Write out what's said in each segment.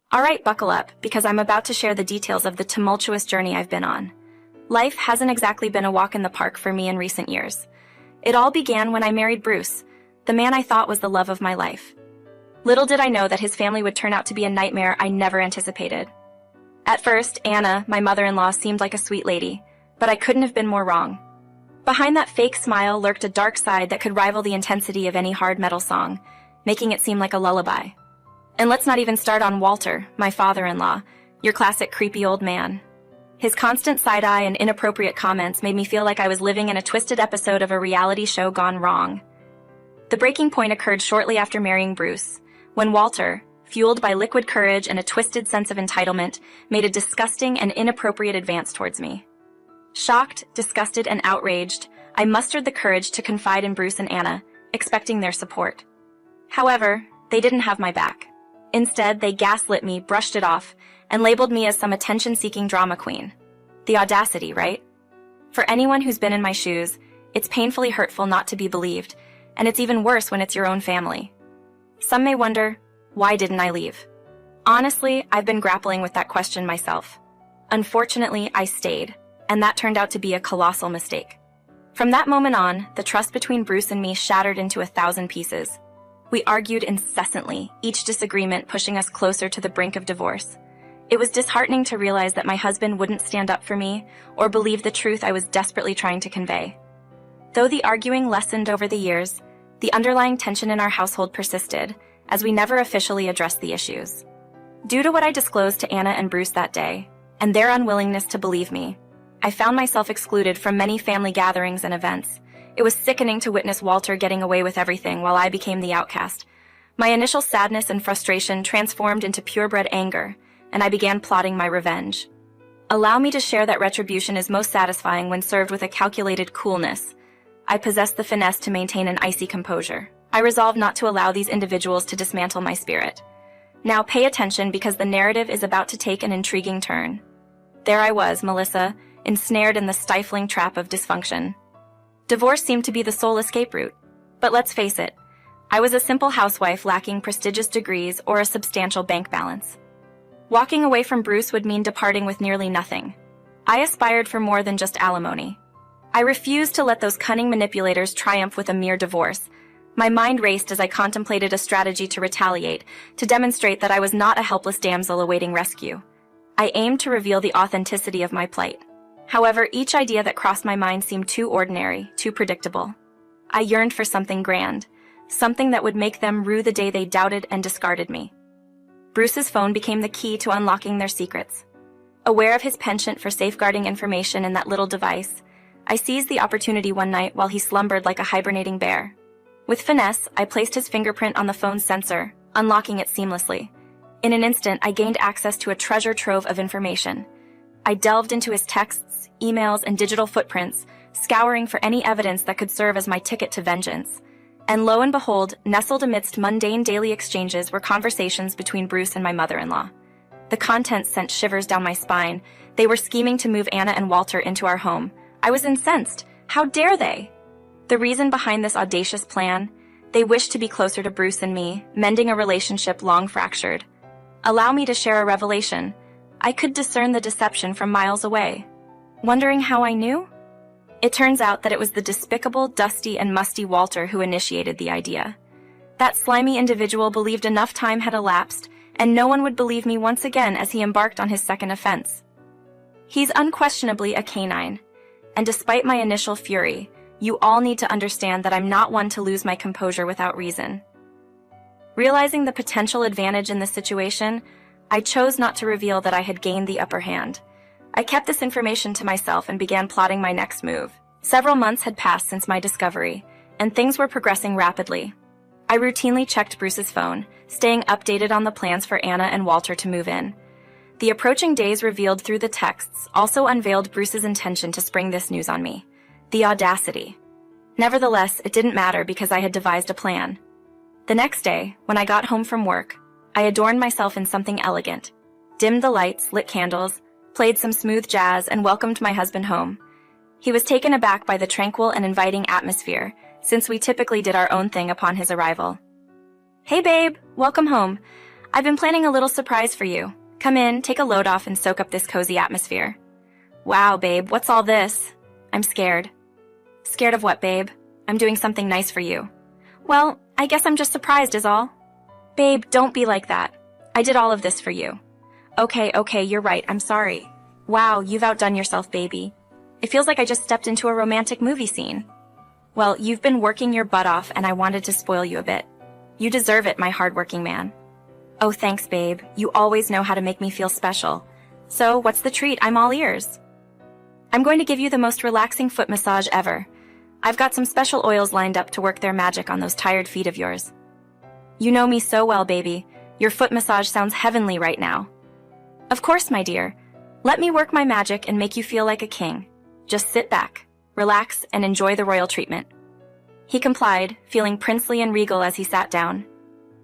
All right, buckle up, because I'm about to share the details of the tumultuous journey I've been on. Life hasn't exactly been a walk in the park for me in recent years. It all began when I married Bruce, the man I thought was the love of my life. Little did I know that his family would turn out to be a nightmare I never anticipated. At first, Anna, my mother-in-law, seemed like a sweet lady, but I couldn't have been more wrong. Behind that fake smile lurked a dark side that could rival the intensity of any hard metal song, making it seem like a lullaby. And let's not even start on Walter, my father-in-law, your classic creepy old man. His constant side-eye and inappropriate comments made me feel like I was living in a twisted episode of a reality show gone wrong. The breaking point occurred shortly after marrying Bruce, when Walter, fueled by liquid courage and a twisted sense of entitlement, made a disgusting and inappropriate advance towards me. Shocked, disgusted, and outraged, I mustered the courage to confide in Bruce and Anna, expecting their support. However, they didn't have my back. Instead, they gaslit me, brushed it off, and labeled me as some attention-seeking drama queen. The audacity, right? For anyone who's been in my shoes, it's painfully hurtful not to be believed, and it's even worse when it's your own family. Some may wonder, why didn't I leave? Honestly, I've been grappling with that question myself. Unfortunately, I stayed, and that turned out to be a colossal mistake. From that moment on, the trust between Bruce and me shattered into 1,000 pieces. We argued incessantly, each disagreement pushing us closer to the brink of divorce. It was disheartening to realize that my husband wouldn't stand up for me or believe the truth I was desperately trying to convey. Though the arguing lessened over the years, the underlying tension in our household persisted, as we never officially addressed the issues. Due to what I disclosed to Anna and Bruce that day, and their unwillingness to believe me, I found myself excluded from many family gatherings and events. It was sickening to witness Walter getting away with everything while I became the outcast. My initial sadness and frustration transformed into purebred anger, and I began plotting my revenge. Allow me to share that retribution is most satisfying when served with a calculated coolness. I possess the finesse to maintain an icy composure. I resolve not to allow these individuals to dismantle my spirit. Now pay attention, because the narrative is about to take an intriguing turn. There I was, Melissa, ensnared in the stifling trap of dysfunction. Divorce seemed to be the sole escape route. But let's face it, I was a simple housewife lacking prestigious degrees or a substantial bank balance. Walking away from Bruce would mean departing with nearly nothing. I aspired for more than just alimony. I refused to let those cunning manipulators triumph with a mere divorce. My mind raced as I contemplated a strategy to retaliate, to demonstrate that I was not a helpless damsel awaiting rescue. I aimed to reveal the authenticity of my plight. However, each idea that crossed my mind seemed too ordinary, too predictable. I yearned for something grand, something that would make them rue the day they doubted and discarded me. Bruce's phone became the key to unlocking their secrets. Aware of his penchant for safeguarding information in that little device, I seized the opportunity one night while he slumbered like a hibernating bear. With finesse, I placed his fingerprint on the phone's sensor, unlocking it seamlessly. In an instant, I gained access to a treasure trove of information. I delved into his texts, emails, and digital footprints, scouring for any evidence that could serve as my ticket to vengeance. And lo and behold, nestled amidst mundane daily exchanges were conversations between Bruce and my mother-in-law. The contents sent shivers down my spine. They were scheming to move Anna and Walter into our home. I was incensed. How dare they? The reason behind this audacious plan? They wished to be closer to Bruce and me, mending a relationship long fractured. Allow me to share a revelation. I could discern the deception from miles away. Wondering how I knew? It turns out that it was the despicable, dusty, and musty Walter who initiated the idea. That slimy individual believed enough time had elapsed, and no one would believe me once again as he embarked on his second offense. He's unquestionably a canine, and despite my initial fury, you all need to understand that I'm not one to lose my composure without reason. Realizing the potential advantage in this situation, I chose not to reveal that I had gained the upper hand. I kept this information to myself and began plotting my next move. Several months had passed since my discovery, and things were progressing rapidly. I routinely checked Bruce's phone, staying updated on the plans for Anna and Walter to move in. The approaching days revealed through the texts also unveiled Bruce's intention to spring this news on me. The audacity. Nevertheless, it didn't matter because I had devised a plan. The next day, when I got home from work, I adorned myself in something elegant, dimmed the lights, lit candles, played some smooth jazz, and welcomed my husband home. He was taken aback by the tranquil and inviting atmosphere, since we typically did our own thing upon his arrival. "Hey babe, welcome home. I've been planning a little surprise for you. Come in, take a load off, and soak up this cozy atmosphere. Wow, babe, what's all this? I'm scared. Scared of what, babe? I'm doing something nice for you. Well, I guess I'm just surprised is all. Babe, don't be like that. I did all of this for you. Okay, you're right, I'm sorry. Wow, you've outdone yourself, baby. It feels like I just stepped into a romantic movie scene. Well, you've been working your butt off and I wanted to spoil you a bit. You deserve it, my hardworking man. Oh, thanks, babe. You always know how to make me feel special. So, what's the treat? I'm all ears. I'm going to give you the most relaxing foot massage ever. I've got some special oils lined up to work their magic on those tired feet of yours. You know me so well, baby. Your foot massage sounds heavenly right now. Of course, my dear. Let me work my magic and make you feel like a king. Just sit back, relax, and enjoy the royal treatment. He complied, feeling princely and regal as he sat down.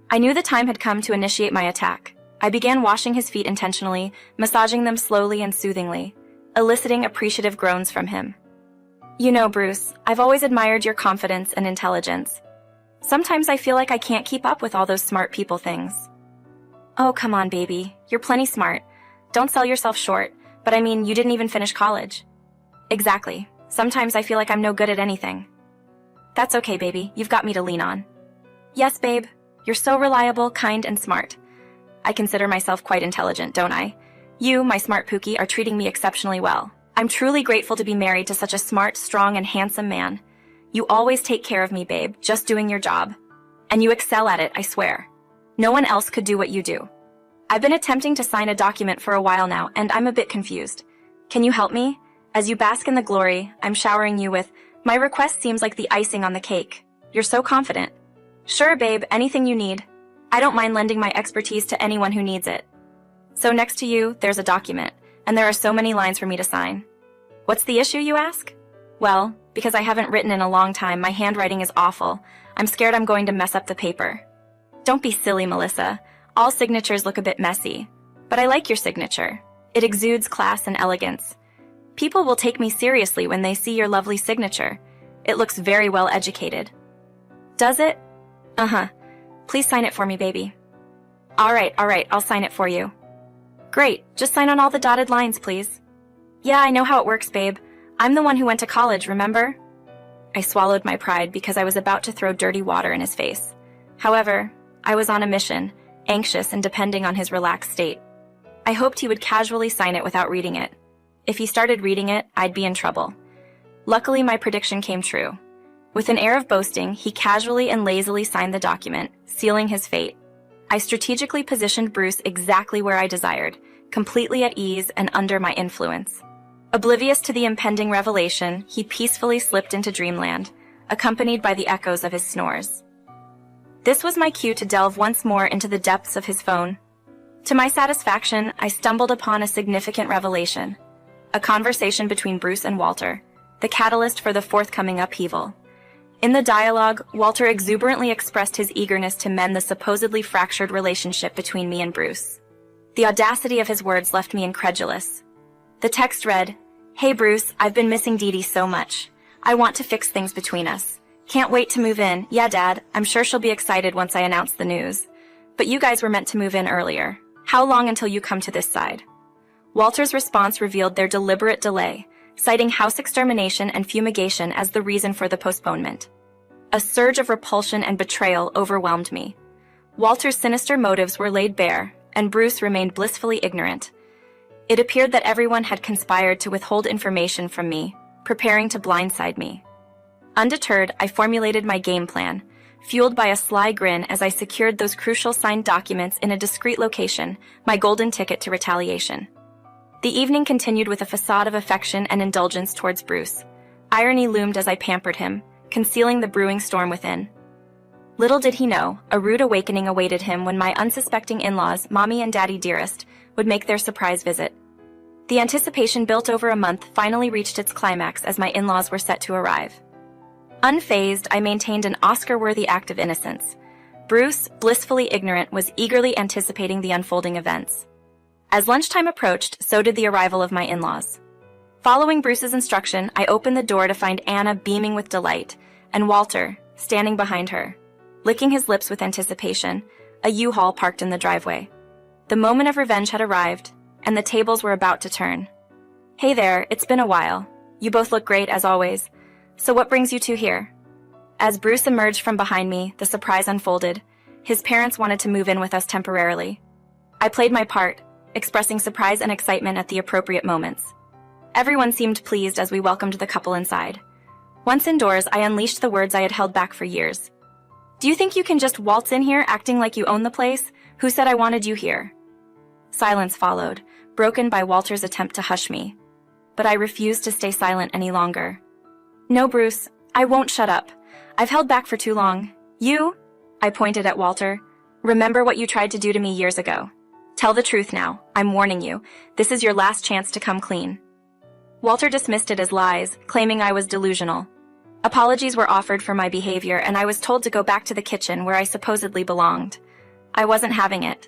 I knew the time had come to initiate my attack. I began washing his feet intentionally, massaging them slowly and soothingly, eliciting appreciative groans from him. You know, Bruce, I've always admired your confidence and intelligence. Sometimes I feel like I can't keep up with all those smart people things. Oh, come on, baby. You're plenty smart. Don't sell yourself short, but I mean, you didn't even finish college. Exactly. Sometimes I feel like I'm no good at anything. That's okay, baby. You've got me to lean on. Yes, babe. You're so reliable, kind, and smart. I consider myself quite intelligent, don't I? You, my smart Pookie, are treating me exceptionally well. I'm truly grateful to be married to such a smart, strong, and handsome man. You always take care of me, babe, just doing your job. And you excel at it, I swear. No one else could do what you do. I've been attempting to sign a document for a while now, and I'm a bit confused. Can you help me? As you bask in the glory, I'm showering you with, my request seems like the icing on the cake. You're so confident. Sure, babe, anything you need. I don't mind lending my expertise to anyone who needs it. So next to you, there's a document, and there are so many lines for me to sign. What's the issue, you ask? Well, because I haven't written in a long time, my handwriting is awful. I'm scared I'm going to mess up the paper. Don't be silly, Melissa. All signatures look a bit messy. But I like your signature. It exudes class and elegance. People will take me seriously when they see your lovely signature. It looks very well educated. Does it? Uh-huh. Please sign it for me, baby. All right, I'll sign it for you. Great, just sign on all the dotted lines, please. Yeah, I know how it works, babe. I'm the one who went to college, remember? I swallowed my pride because I was about to throw dirty water in his face. However, I was on a mission, anxious and depending on his relaxed state. I hoped he would casually sign it without reading it. If he started reading it, I'd be in trouble. Luckily, my prediction came true. With an air of boasting, he casually and lazily signed the document, sealing his fate. I strategically positioned Bruce exactly where I desired, completely at ease and under my influence. Oblivious to the impending revelation, he peacefully slipped into dreamland, accompanied by the echoes of his snores. This was my cue to delve once more into the depths of his phone. To my satisfaction, I stumbled upon a significant revelation. A conversation between Bruce and Walter, the catalyst for the forthcoming upheaval. In the dialogue, Walter exuberantly expressed his eagerness to mend the supposedly fractured relationship between me and Bruce. The audacity of his words left me incredulous. The text read, "Hey Bruce, I've been missing Dee Dee so much. I want to fix things between us. Can't wait to move in. Yeah, Dad, I'm sure she'll be excited once I announce the news. But you guys were meant to move in earlier. How long until you come to this side?" Walter's response revealed their deliberate delay, citing house extermination and fumigation as the reason for the postponement. A surge of repulsion and betrayal overwhelmed me. Walter's sinister motives were laid bare, and Bruce remained blissfully ignorant. It appeared that everyone had conspired to withhold information from me, preparing to blindside me. Undeterred, I formulated my game plan, fueled by a sly grin as I secured those crucial signed documents in a discreet location, my golden ticket to retaliation. The evening continued with a facade of affection and indulgence towards Bruce. Irony loomed as I pampered him, concealing the brewing storm within. Little did he know, a rude awakening awaited him when my unsuspecting in-laws, Mommy and Daddy Dearest, would make their surprise visit. The anticipation built over a month finally reached its climax as my in-laws were set to arrive. Unfazed, I maintained an Oscar-worthy act of innocence. Bruce, blissfully ignorant, was eagerly anticipating the unfolding events. As lunchtime approached, so did the arrival of my in-laws. Following Bruce's instruction, I opened the door to find Anna beaming with delight, and Walter, standing behind her. Licking his lips with anticipation, a U-Haul parked in the driveway. The moment of revenge had arrived, and the tables were about to turn. "Hey there, it's been a while. You both look great as always. So what brings you two here?" As Bruce emerged from behind me, the surprise unfolded. His parents wanted to move in with us temporarily. I played my part, expressing surprise and excitement at the appropriate moments. Everyone seemed pleased as we welcomed the couple inside. Once indoors, I unleashed the words I had held back for years. "Do you think you can just waltz in here acting like you own the place? Who said I wanted you here?" Silence followed, broken by Walter's attempt to hush me. But I refused to stay silent any longer. "No, Bruce, I won't shut up. I've held back for too long. You," I pointed at Walter, "remember what you tried to do to me years ago. Tell the truth now. I'm warning you. This is your last chance to come clean." Walter dismissed it as lies, claiming I was delusional. Apologies were offered for my behavior, and I was told to go back to the kitchen where I supposedly belonged. I wasn't having it.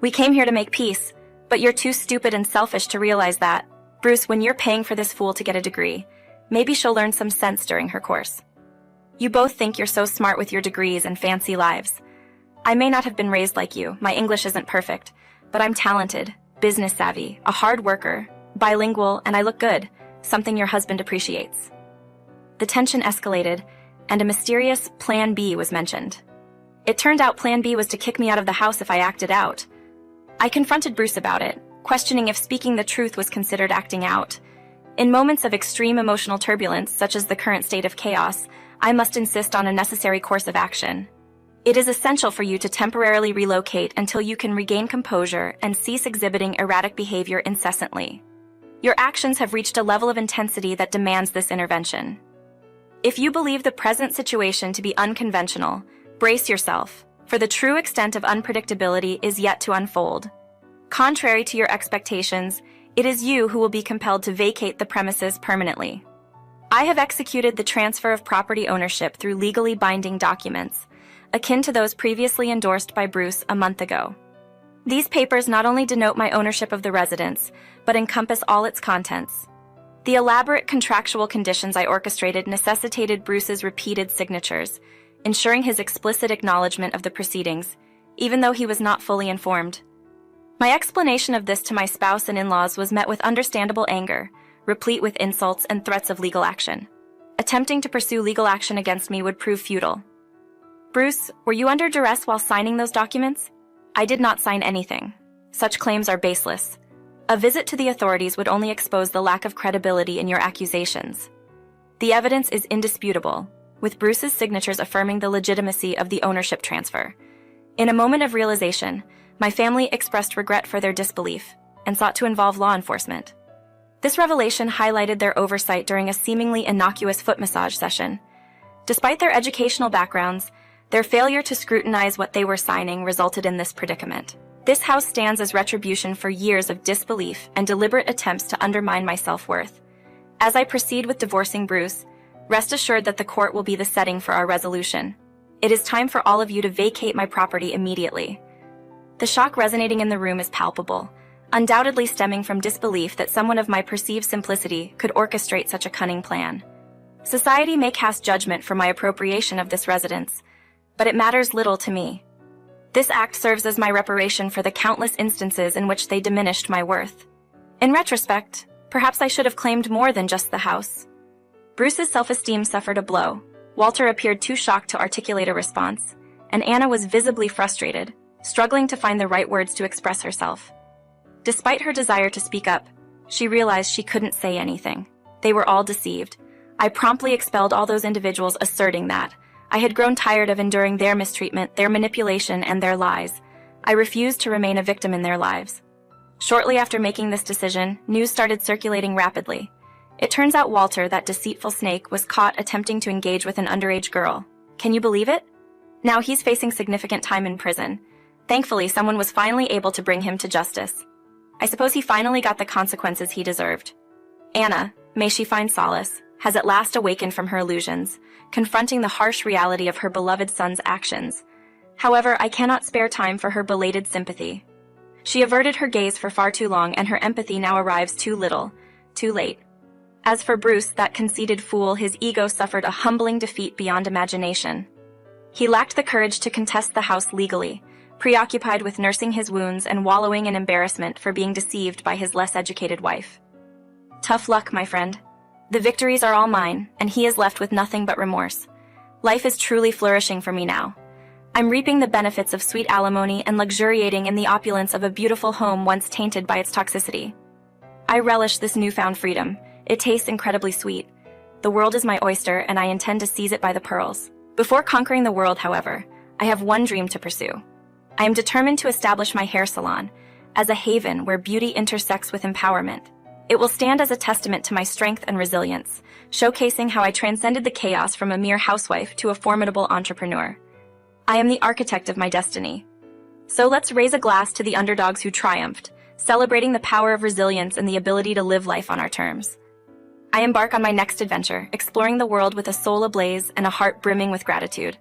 "We came here to make peace, but you're too stupid and selfish to realize that. Bruce, when you're paying for this fool to get a degree, maybe she'll learn some sense during her course. You both think you're so smart with your degrees and fancy lives. I may not have been raised like you, my English isn't perfect, but I'm talented, business savvy, a hard worker, bilingual, and I look good, something your husband appreciates." The tension escalated, and a mysterious Plan B was mentioned. It turned out Plan B was to kick me out of the house if I acted out. I confronted Bruce about it, questioning if speaking the truth was considered acting out. In moments of extreme emotional turbulence, such as the current state of chaos, I must insist on a necessary course of action. It is essential for you to temporarily relocate until you can regain composure and cease exhibiting erratic behavior incessantly. Your actions have reached a level of intensity that demands this intervention. If you believe the present situation to be unconventional, brace yourself, for the true extent of unpredictability is yet to unfold. Contrary to your expectations, it is you who will be compelled to vacate the premises permanently. I have executed the transfer of property ownership through legally binding documents, akin to those previously endorsed by Bruce a month ago. These papers not only denote my ownership of the residence, but encompass all its contents. The elaborate contractual conditions I orchestrated necessitated Bruce's repeated signatures, ensuring his explicit acknowledgement of the proceedings, even though he was not fully informed. My explanation of this to my spouse and in-laws was met with understandable anger, replete with insults and threats of legal action. Attempting to pursue legal action against me would prove futile. "Bruce, were you under duress while signing those documents?" "I did not sign anything. Such claims are baseless. A visit to the authorities would only expose the lack of credibility in your accusations. The evidence is indisputable, with Bruce's signatures affirming the legitimacy of the ownership transfer. In a moment of realization, my family expressed regret for their disbelief and sought to involve law enforcement. This revelation highlighted their oversight during a seemingly innocuous foot massage session. Despite their educational backgrounds, their failure to scrutinize what they were signing resulted in this predicament. This house stands as retribution for years of disbelief and deliberate attempts to undermine my self-worth. As I proceed with divorcing Bruce, rest assured that the court will be the setting for our resolution. It is time for all of you to vacate my property immediately." The shock resonating in the room is palpable, undoubtedly stemming from disbelief that someone of my perceived simplicity could orchestrate such a cunning plan. Society may cast judgment for my appropriation of this residence, but it matters little to me. This act serves as my reparation for the countless instances in which they diminished my worth. In retrospect, perhaps I should have claimed more than just the house. Bruce's self-esteem suffered a blow. Walter appeared too shocked to articulate a response, and Anna was visibly frustrated, struggling to find the right words to express herself. Despite her desire to speak up, she realized she couldn't say anything. They were all deceived. I promptly expelled all those individuals, asserting that I had grown tired of enduring their mistreatment, their manipulation, and their lies. I refused to remain a victim in their lives. Shortly after making this decision, news started circulating rapidly. It turns out Walter, that deceitful snake, was caught attempting to engage with an underage girl. Can you believe it? Now he's facing significant time in prison. Thankfully, someone was finally able to bring him to justice. I suppose he finally got the consequences he deserved. Anna, may she find solace, has at last awakened from her illusions, confronting the harsh reality of her beloved son's actions. However, I cannot spare time for her belated sympathy. She averted her gaze for far too long, and her empathy now arrives too little, too late. As for Bruce, that conceited fool, his ego suffered a humbling defeat beyond imagination. He lacked the courage to contest the house legally, preoccupied with nursing his wounds and wallowing in embarrassment for being deceived by his less educated wife. Tough luck, my friend. The victories are all mine, and he is left with nothing but remorse. Life is truly flourishing for me now. I'm reaping the benefits of sweet alimony and luxuriating in the opulence of a beautiful home once tainted by its toxicity. I relish this newfound freedom. It tastes incredibly sweet. The world is my oyster, and I intend to seize it by the pearls. Before conquering the world, however, I have one dream to pursue. I am determined to establish my hair salon as a haven where beauty intersects with empowerment. It will stand as a testament to my strength and resilience, showcasing how I transcended the chaos from a mere housewife to a formidable entrepreneur. I am the architect of my destiny. So let's raise a glass to the underdogs who triumphed, celebrating the power of resilience and the ability to live life on our terms. I embark on my next adventure, exploring the world with a soul ablaze and a heart brimming with gratitude.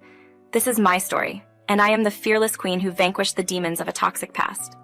This is my story, and I am the fearless queen who vanquished the demons of a toxic past.